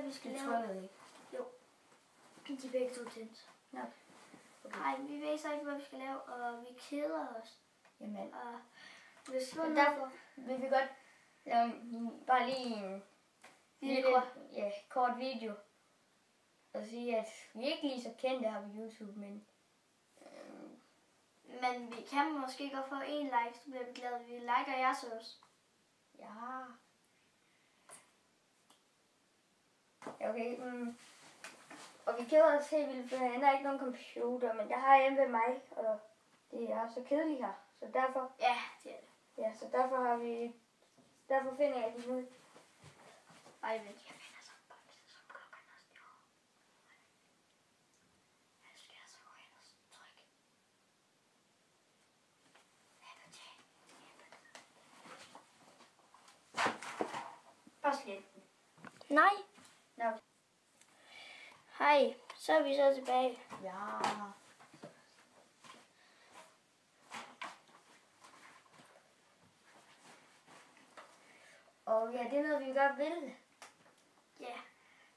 vi skal Det lave. tror jeg ikke. Jo. De er begge to tændt. Nå. Okay. Nej, vi ved så ikke, hvad vi skal lave, og vi keder os. Jamen. Og hvis du Og derfor vil vi godt lave bare lige en lille, kort video. Og sige, at vi er ikke lige så kendte her på YouTube, men men vi kan måske godt få 1 like, så bliver vi glade. Vi liker jeres også. ja. Okay, og vi keder os helt vildt, for jeg har ikke nogen computer, men jeg har hjemme ved mig, og det er så kedeligt her. Så derfor, Ja, det er det. ja, så derfor finder jeg det nu. Ej, vent, jeg finder sådan en boks, som klokken er stjålet. Jeg skal altså gå ind og trykke. Bare slet. Nej. Nå. Hej, så er vi så tilbage. Ja. Og ja, det er noget, vi godt vil. Ja,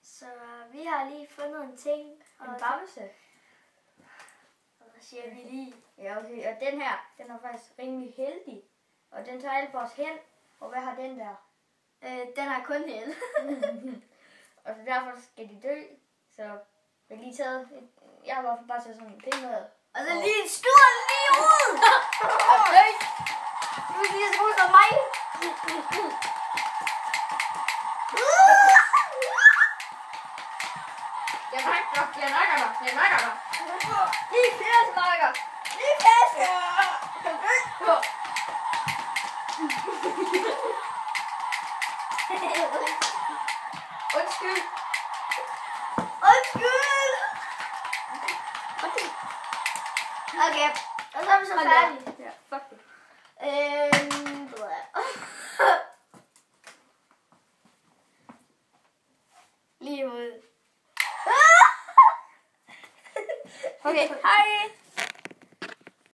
så vi har lige fundet en ting. En bamse. Og så siger vi lige. Ja, okay. Og den her, den er faktisk rimelig heldig. Og den tager alt for os hen. Og hvad har den der? Den har kun held. Og så derfor skal de dø. Så jeg har lige taget, jeg har bare taget sådan en pind med. Og så lige en skud lige ud. Og dø! Du er lige så god som mig! Jeg nakker dig! Lige fjerds nakker! Lige fjerds! Undskyld! Okay, og så er vi så færdige. Ja, fuck det. Lige ud. Okay, hej!